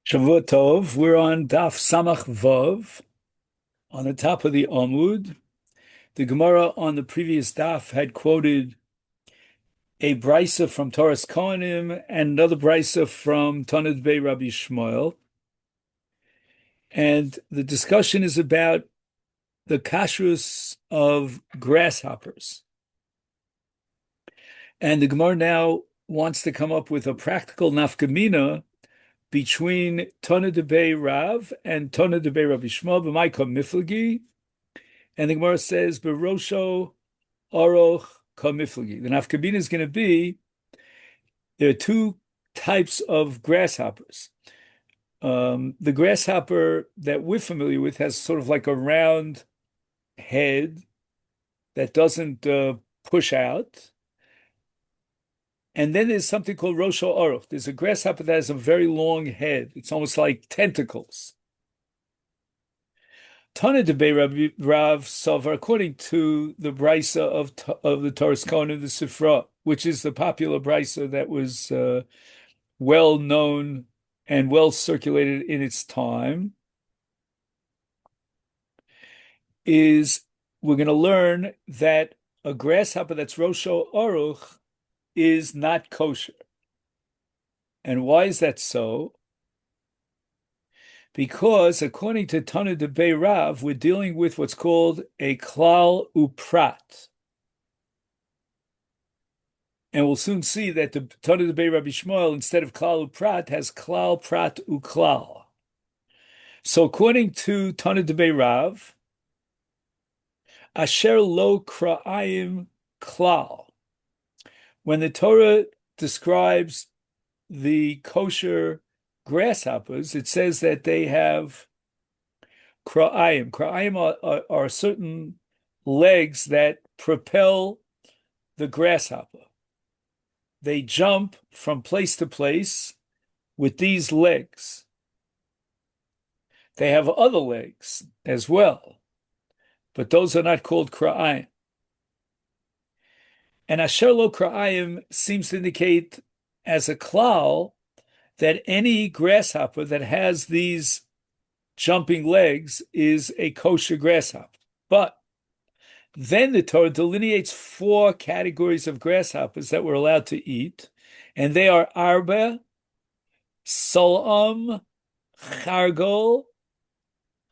Shavua Tov, we're on Daf Samach Vav, on the top of the Amud. The Gemara on the previous Daf had quoted a brisa from Torah's Kohanim and another brisa from Tanad Bey Rabbi Shmuel. And the discussion is about the kashrus of grasshoppers. And the Gemara now wants to come up with a practical nafkamina between Tana de Bey Rav and Tana de Bey Rabbi Shmuel b'Maika Miflagi, and the Gemara says Berosho Oroch Ka Miflagi. The nafkamina is going to be there are two types of grasshoppers. The grasshopper that we're familiar with has sort of like a round head that doesn't push out. And then there's something called Rosho Oroch. There's a grasshopper that has a very long head. It's almost like tentacles. Tana de Bey Rav Savar, according to the brisa of the Torah's Kohanim, the Sifra, which is the popular brisa that was well known and well circulated in its time, is we're going to learn that a grasshopper that's Rosho Oroch is not kosher. And why is that so? Because according to Tana de Bey Rav, we're dealing with what's called a klal uprat. And we'll soon see that the Tana de Bey Rabbi Shmuel, instead of klal uprat, has klal prat uklal. So according to Tana de Bey Rav, asher lo kra'ayim klal. When the Torah describes the kosher grasshoppers, it says that they have kra'ayim. Kra'ayim are certain legs that propel the grasshopper. They jump from place to place with these legs. They have other legs as well, but those are not called kra'ayim. And asher lo kra'ayim seems to indicate as a klal that any grasshopper that has these jumping legs is a kosher grasshopper. But then the Torah delineates four categories of grasshoppers that we're allowed to eat, and they are arba, solam, chargol,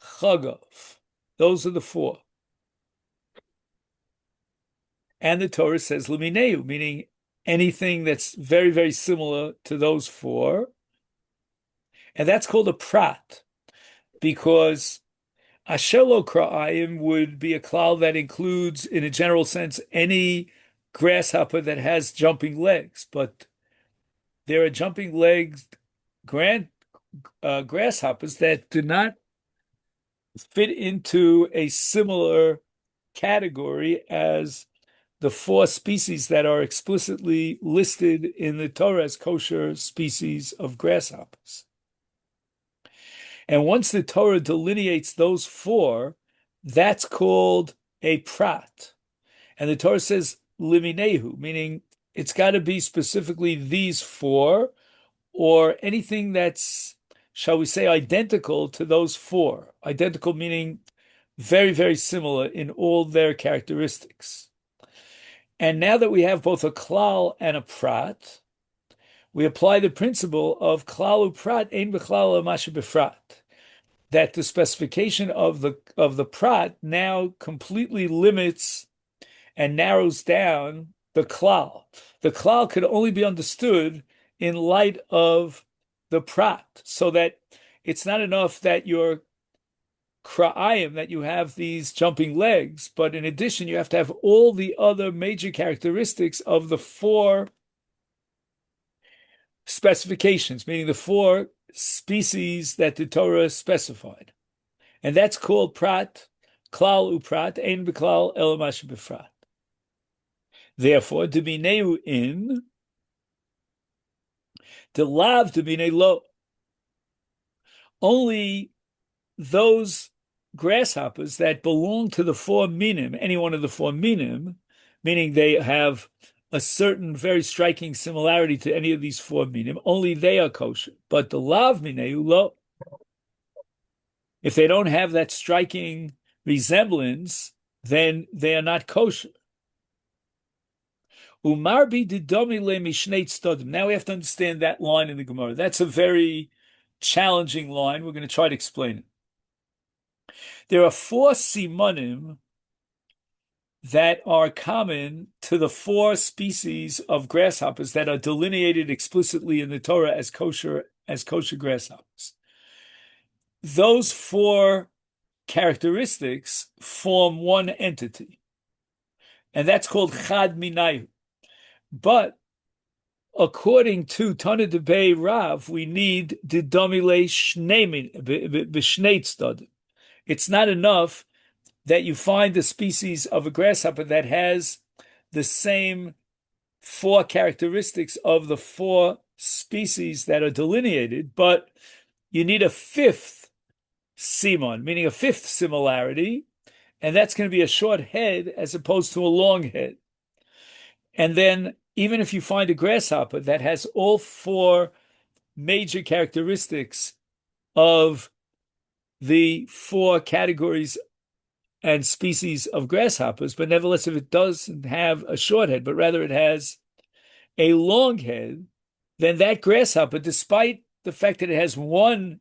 chagov. Those are the four. And the Torah says lumineu, meaning anything that's very, very similar to those four. And that's called a prat, because asher lo kra'ayim would be a klal that includes, in a general sense, any grasshopper that has jumping legs. But there are jumping legs grasshoppers that do not fit into a similar category as the four species that are explicitly listed in the Torah as kosher species of grasshoppers. And once the Torah delineates those four, that's called a prat. And the Torah says liminehu, meaning it's got to be specifically these four, or anything that's, shall we say, identical to those four. Identical meaning very, very similar in all their characteristics. And now that we have both a klal and a prat, we apply the principle of klal uprat ein b'chlal masha b'frat, that the specification of the prat now completely limits and narrows down the klal. The klal could only be understood in light of the prat, so that it's not enough that you're kra'ayim, that you have these jumping legs, but in addition, you have to have all the other major characteristics of the four specifications, meaning the four species that the Torah specified. And that's called prat, klal uprat, ein b'klal ela masha b'frat. Therefore, d'mineu in, d'lav d'minei lo. Only those grasshoppers that belong to the four minim, any one of the four minim, meaning they have a certain very striking similarity to any of these four minim, only they are kosher. But the lav mineu lo, if they don't have that striking resemblance, then they are not kosher. Umarbi didomi le mishneit stodim. Now we have to understand that line in the Gemara. That's a very challenging line. We're going to try to explain it. There are four simanim that are common to the four species of grasshoppers that are delineated explicitly in the Torah as kosher grasshoppers. Those four characteristics form one entity, and that's called chad minayu. But according to Tana Debei Rav, we need didomile shnei b'shnei tzdadim. It's not enough that you find a species of a grasshopper that has the same four characteristics of the four species that are delineated, but you need a fifth simon, meaning a fifth similarity, and that's going to be a short head as opposed to a long head. And then even if you find a grasshopper that has all four major characteristics of the four categories and species of grasshoppers, but nevertheless, if it doesn't have a short head, but rather it has a long head, then that grasshopper, despite the fact that it has one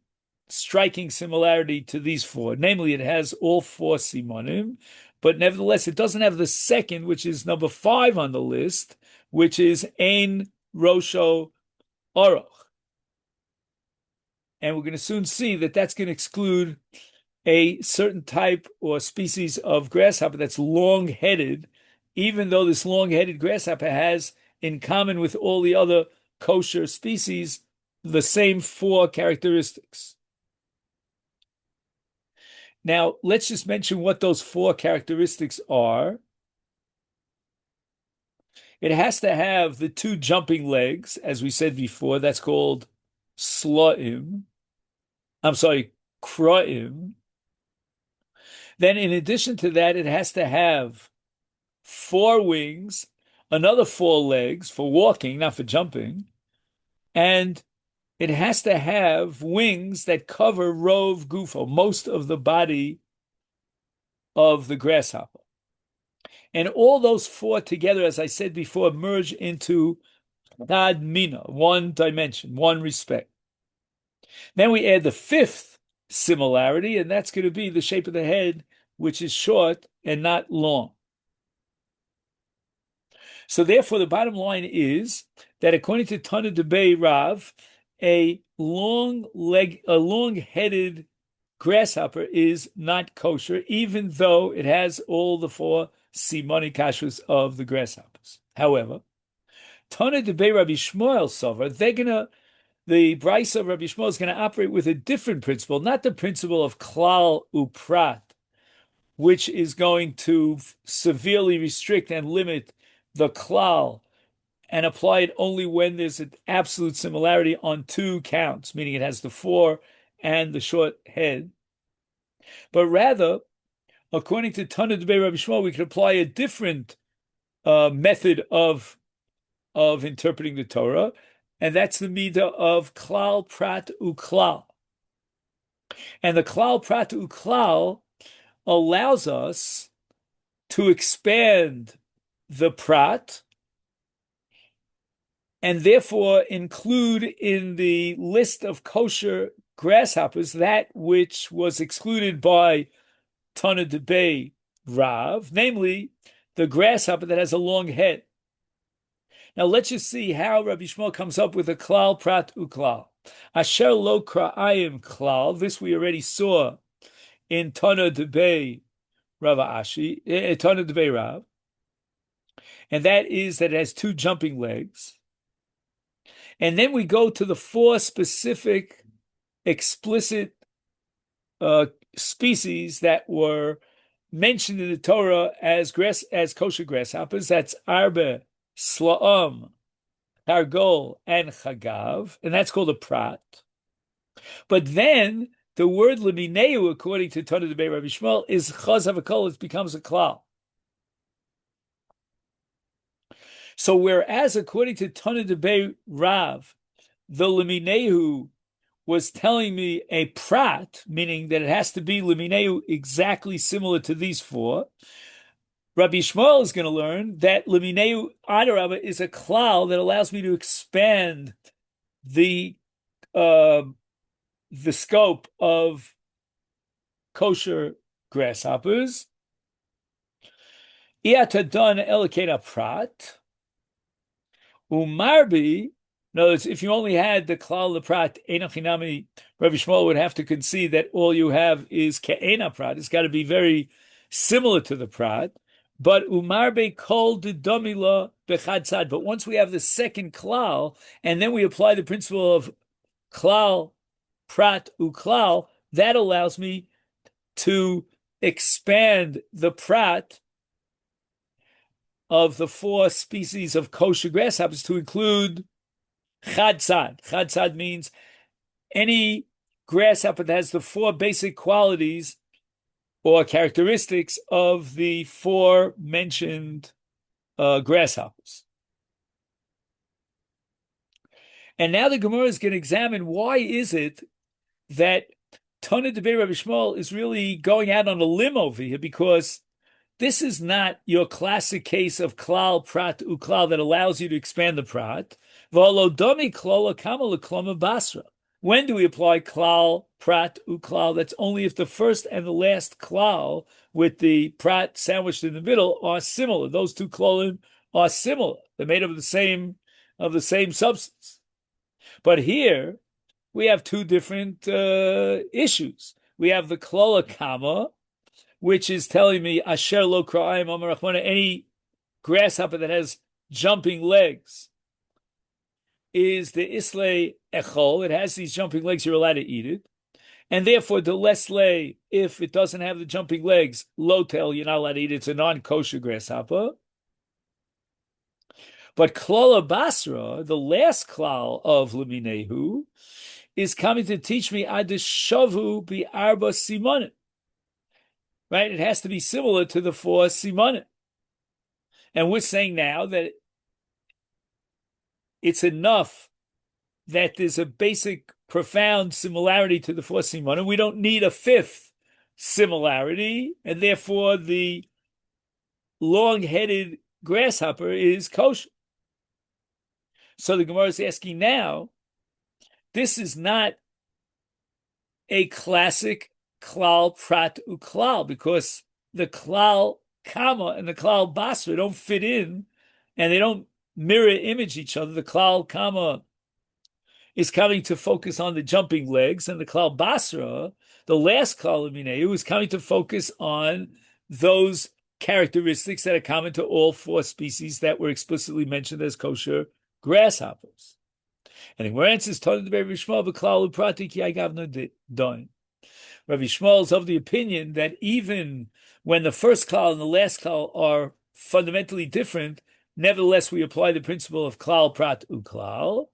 striking similarity to these four, namely it has all four simonim, but nevertheless it doesn't have the second, which is number 5 on the list, which is ein rosho oroch. And we're going to soon see that that's going to exclude a certain type or species of grasshopper that's long-headed, even though this long-headed grasshopper has in common with all the other kosher species the same four characteristics. Now, let's just mention what those four characteristics are. It has to have the two jumping legs, as we said before. That's called sla'im. Kra'im. Then in addition to that, it has to have 4 wings, another 4 legs for walking, not for jumping, and it has to have wings that cover rov gufo, most of the body of the grasshopper. And all those 4 together, as I said before, merge into chad mina, one dimension, one respect. Then we add the 5th similarity, and that's going to be the shape of the head, which is short and not long. So therefore, the bottom line is that according to Tana Debei Rav, a long-headed grasshopper is not kosher, even though it has all the 4 simoni kashrus of the grasshoppers. However, Tana Debei Rabbi Shmuel Sover, the Brisa of Rabbi Shmuel is going to operate with a different principle, not the principle of klal uprat, which is going to severely restrict and limit the klal and apply it only when there's an absolute similarity on 2 counts, meaning it has the 4 and the short head. But rather, according to Tana Debei Rabbi Shmuel, we can apply a different method of interpreting the Torah, and that's the midah of klal prat uklal. And the klal prat uklal allows us to expand the prat and therefore include in the list of kosher grasshoppers that which was excluded by Tana Debei Rav, namely the grasshopper that has a long head. Now let's just see how Rabbi Shmuel comes up with a klal prat uklal. Asher lo kra'ayim klal. This we already saw in Tana Debei Rav Ashi, Tana Debei Rav, and that is that it has 2 jumping legs. And then we go to the 4 specific, explicit species that were mentioned in the Torah as kosher grasshoppers. That's arbe, sla'am, targol, and chagav, and that's called a prat. But then the word lemineu, according to Tana Debei Rabbi Shmuel, is chaz havakol. It becomes a klal. So whereas according to Tana Debei Rav, the Limineu was telling me a prat, meaning that it has to be Limineu exactly similar to these four, Rabbi Shmuel is going to learn that Limineu Adarabba is a klal that allows me to expand the uh, the scope of kosher grasshoppers. Iatadon elikena prat. Umarbi, in other words, if you only had the klal leprat enochinami, Rabbi Shmuel would have to concede that all you have is ke'ena prat. It's got to be very similar to the prat. But umarbe kol didomila bechad. But once we have the second klal, and then we apply the principle of klal prat uklal, that allows me to expand the prat of the four species of kosher grasshoppers to include chadsad. Chadsad means any grasshopper that has the four basic qualities or characteristics of the four mentioned grasshoppers. And now the Gemara is going to examine why is it that Tana Debei Rabbi Shmuel is really going out on a limb over here, because this is not your classic case of klal prat uklal that allows you to expand the prat. When do we apply klal prat uklal? That's only if the first and the last klal with the prat sandwiched in the middle are similar. Those two klalim are similar. They're made of the same substance. But here we have two different issues. We have the klala kama, which is telling me asher lo kra'ayim amar Rachmana, any grasshopper that has jumping legs is the isle echol. It has these jumping legs, you're allowed to eat it. And therefore, the lesle, if it doesn't have the jumping legs, lotel, you're not allowed to eat it. It's a non-kosher grasshopper. But klala basra, the last klal of Leminehu, is coming to teach me adishavu bi arba simonim. Right? It has to be similar to the four simonim. And we're saying now that it's enough that there's a basic, profound similarity to the four simonim. We don't need a fifth similarity, and therefore the long-headed grasshopper is kosher. So the Gemara is asking now, this is not a classic klal prat uklal, because the klal kama and the klal basra don't fit in, and they don't mirror image each other. The klal kama is coming to focus on the jumping legs, and the klal basra, the last klal of Mineu, is coming to focus on those characteristics that are common to all four species that were explicitly mentioned as kosher grasshoppers. And in where answers Tana Debei Rabbi Shmuel b'klal uprati ki agavna doin. Rabbi Shmuel is of the opinion that even when the first klal and the last klal are fundamentally different, nevertheless we apply the principle of klal prat uklal.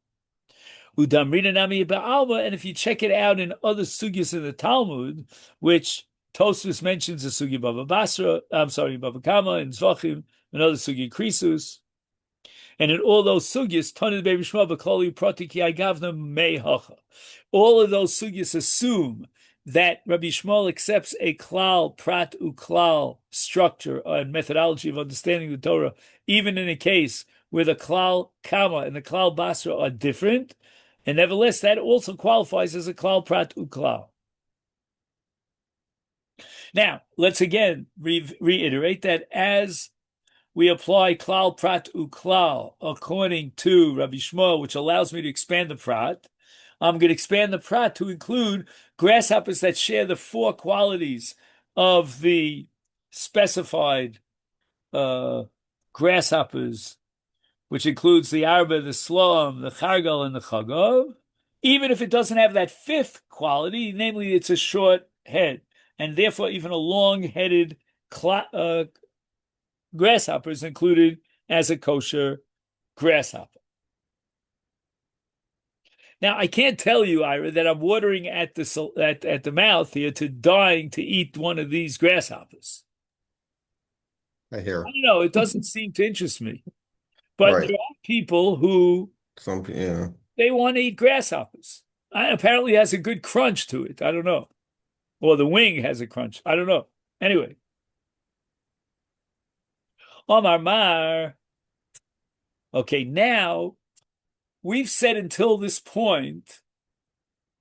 Udamrina nami ba'alma, and if you check it out in other sugyas in the Talmud, which Tosfos mentions the sugya Bava Basra, Bava Kama, and Zvachim, another sugya Krisus. And in all those sugyas, Tana Debei Shmuel b'klal uprati ki agavna mehacha. All of those sugyas assume that Rabbi Shmuel accepts a klal prat uklal structure and methodology of understanding the Torah, even in a case where the klal kama and the klal basra are different, and nevertheless that also qualifies as a klal prat uklal. Now, let's again reiterate that as we apply klal prat uklal according to Rabbi Shmuel, which allows me to expand the prat, I'm going to expand the prat to include grasshoppers that share the four qualities of the specified grasshoppers, which includes the arba, the slom, the chargal, and the chagov, even if it doesn't have that fifth quality, namely it's a short head, and therefore even a long-headed grasshopper is included as a kosher grasshopper. Now, I can't tell you, Ira, that I'm watering at the mouth here to dying to eat one of these grasshoppers. I hear. I don't know. It doesn't seem to interest me. But there Right. are people who Yeah. they want to eat grasshoppers. Apparently, it has a good crunch to it. I don't know. Or the wing has a crunch. I don't know. Anyway, Omar Mar. Okay, now we've said until this point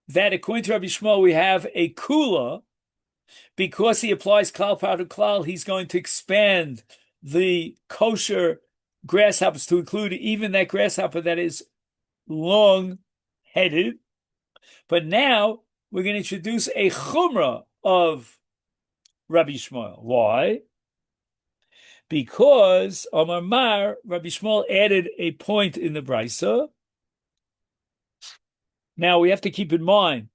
that according to Rabbi Shmuel, we have a kula. Because he applies klal powder klal, he's going to expand the kosher grasshoppers to include even that grasshopper that is long-headed. But now we're going to introduce a chumrah of Rabbi Shmuel. Why? Because Omar Mar, Rabbi Shmuel added a point in the brisa. Now we have to keep in mind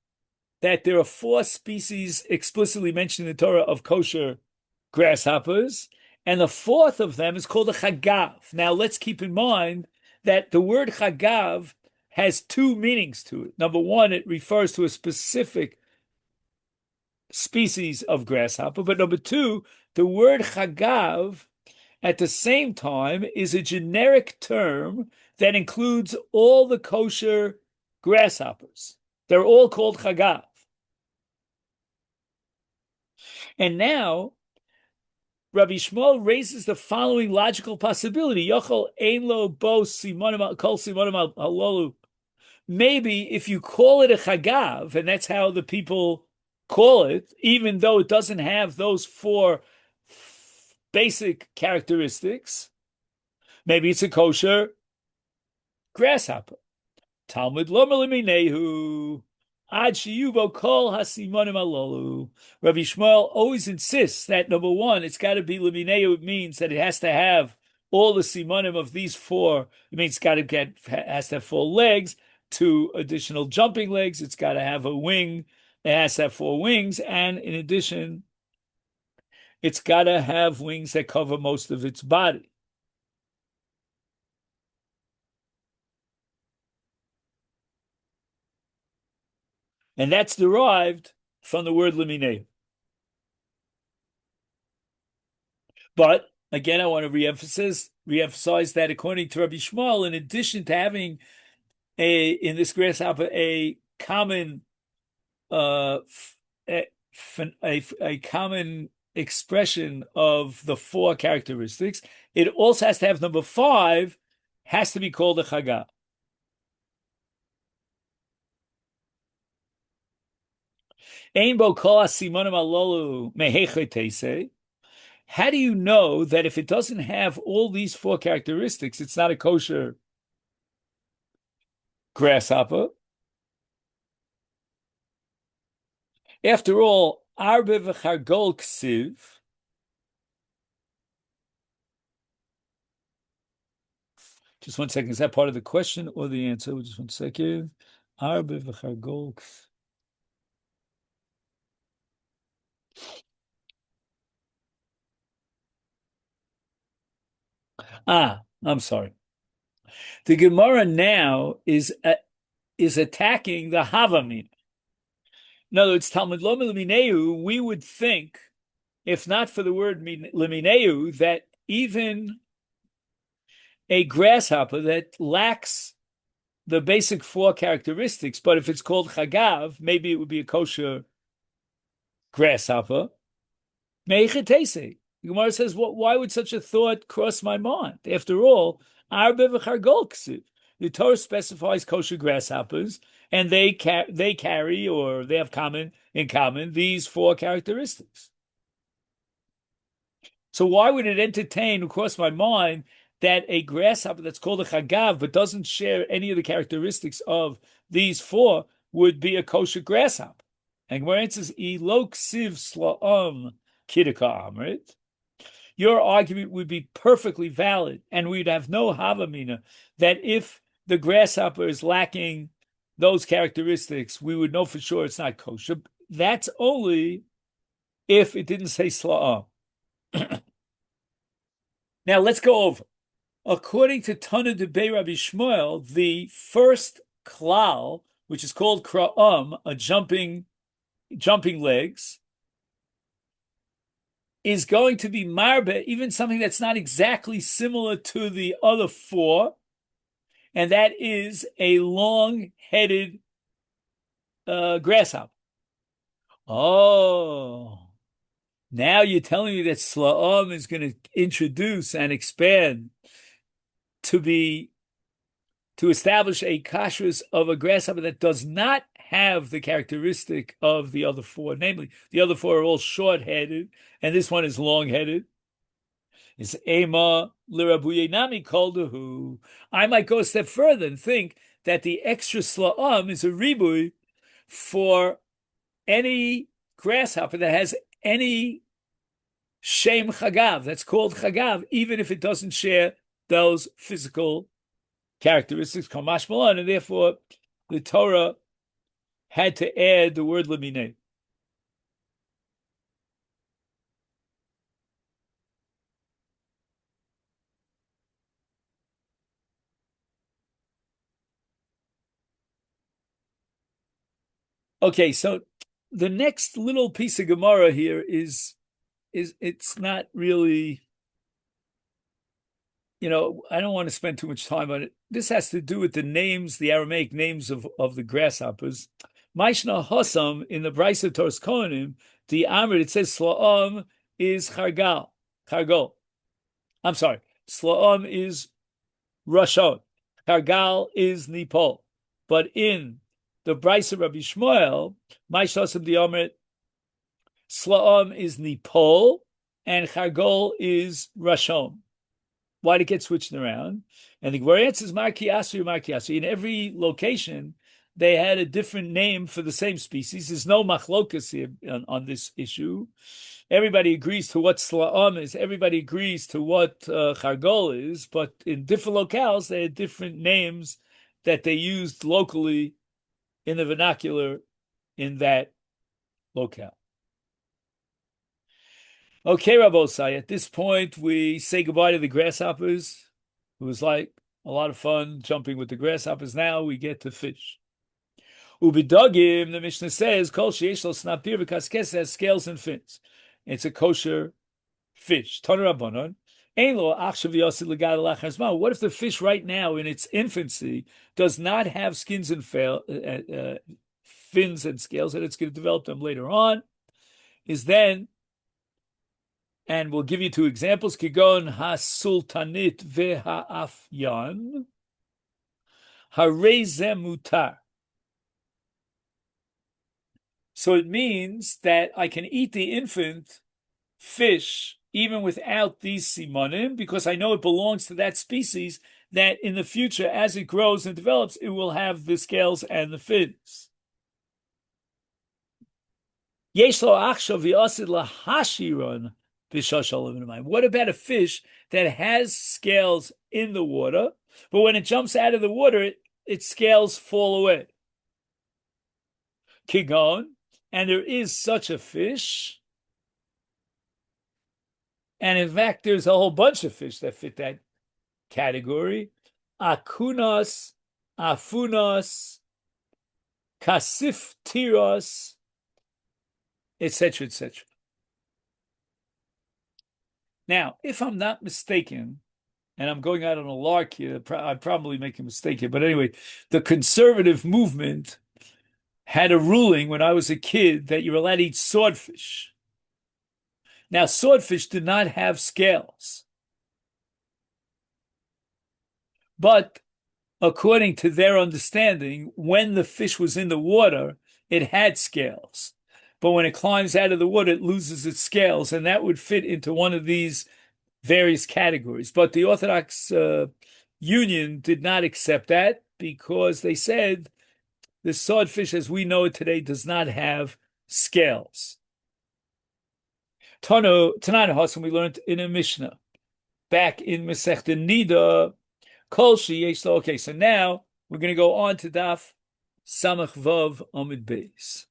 that there are four species explicitly mentioned in the Torah of kosher grasshoppers, and the fourth of them is called a chagav. Now let's keep in mind that the word chagav has two meanings to it. Number one, it refers to a specific species of grasshopper, but number two, the word chagav at the same time is a generic term that includes all the kosher grasshoppers. They're all called chagav. And now Rabbi Shmuel raises the following logical possibility: Yochel ein lo bo simonim kol simonim halolu. Maybe if you call it a chagav, and that's how the people call it, even though it doesn't have those four basic characteristics, maybe it's a kosher grasshopper. Talmud lomer leminehu. Ad shiyubo kol hasimonim alolu. Rabbi Shmuel always insists that number one, it's got to be lemineu. It means that it has to have all the simonim of these four. It means has to have four legs, two additional jumping legs. It's got to have a wing. It has to have four wings, and in addition, it's got to have wings that cover most of its body. And that's derived from the word lemineu. But again, I want to reemphasize that according to Rabbi Shmuel, in addition to having in this grasshopper a common uh, a, a common expression of the four characteristics, it also has to have number five, has to be called a chaga. Ein bo kol asimonim alolu mehechetese. How do you know that if it doesn't have all these four characteristics, it's not a kosher grasshopper? After all, arbe v'chargol ksiv. Just 1 second. Is that part of the question or the answer? Just 1 second. Arbe v'chargol. I'm sorry. The Gemara now is attacking the Havamina. In other words, Talmud lo mimineu, we would think, if not for the word limineu, that even a grasshopper that lacks the basic four characteristics, but if it's called chagav, maybe it would be a kosher grasshopper. Meichetese. The Gemara says, why would such a thought cross my mind? After all, arbe v'chargol ksiv. The Torah specifies kosher grasshoppers, and they carry or they have in common these four characteristics. So why would it entertain or cross my mind that a grasshopper that's called a chagav but doesn't share any of the characteristics of these four would be a kosher grasshopper? And where it says "Ilo ksiv sla'am kidduka amrit," your argument would be perfectly valid, and we'd have no havamina that if the grasshopper is lacking those characteristics, we would know for sure it's not kosher. That's only if it didn't say sla'am. Now let's go over. According to Tana de Rabbi Shmuel, the first klal, which is called kra'am, a jumping legs, is going to be marbe, even something that's not exactly similar to the other four, and that is a long-headed grasshopper. Oh, now you're telling me that Sla'am is going to introduce and expand to be to establish a kashrus of a grasshopper that does not have the characteristic of the other four. Namely, the other four are all short-headed, and this one is long-headed. It's Ema lirabuye nami koldahu. I might go a step further and think that the extra sla'am is a ribui for any grasshopper that has any shem chagav, that's called chagav, even if it doesn't share those physical characteristics, kamash malan, and therefore the Torah had to add the word lamine. Okay, so the next little piece of Gemara here is it's not really, I don't want to spend too much time on it. This has to do with the names, the Aramaic names of the grasshoppers. Maishna Hossam in the Brisa Tors Kohanim, the Amrit, it says Sla'am is Chargol. I'm sorry, Sla'am is Rashon. Chargal is Nipol. But in the Brisa Rabbi Shmuel, Maishna Hossam the Amrit, Sla'am is Nipol and Chargol is Rashon. Why did it get switched around? And the Gemara answers Marki Asu. In every location, they had a different name for the same species. There's no machlokas here on this issue. Everybody agrees to what sla'am is. Everybody agrees to what chargol is. But in different locales, they had different names that they used locally in the vernacular in that locale. Okay, Rabbosai, at this point, we say goodbye to the grasshoppers. It was like a lot of fun jumping with the grasshoppers. Now we get to fish. Ubidogim, the Mishnah says, Kol sheyesh lo snapir v'kaskes has scales and fins. It's a kosher fish. Toner Rabbanon. What if the fish right now in its infancy does not have skins and fins and scales, and it's going to develop them later on? Is then, and we'll give you two examples, Kigon ha-sultanit ve'ha'afyan, harei mutar. So it means that I can eat the infant fish even without these simonim, because I know it belongs to that species that in the future, as it grows and develops, it will have the scales and the fins. What about a fish that has scales in the water, but when it jumps out of the water, its scales fall away? Kigon, and there is such a fish. And in fact, there's a whole bunch of fish that fit that category. Akunos, afunos, kasif tiros, etc., etc. Now, if I'm not mistaken, and I'm going out on a lark here, I'm probably making a mistake here, but anyway, the conservative movement had a ruling when I was a kid that you're allowed to eat swordfish. Now, swordfish do not have scales. But according to their understanding, when the fish was in the water, it had scales. But when it climbs out of the water, it loses its scales, and that would fit into one of these various categories. But the Orthodox Union did not accept that because they said the swordfish, as we know it today, does not have scales. Tana Hasan, we learned in a Mishnah back in Masechta Nida, Kol Sheyesh. Okay, so now we're going to go on to Daf Samach Vav Amid Beis.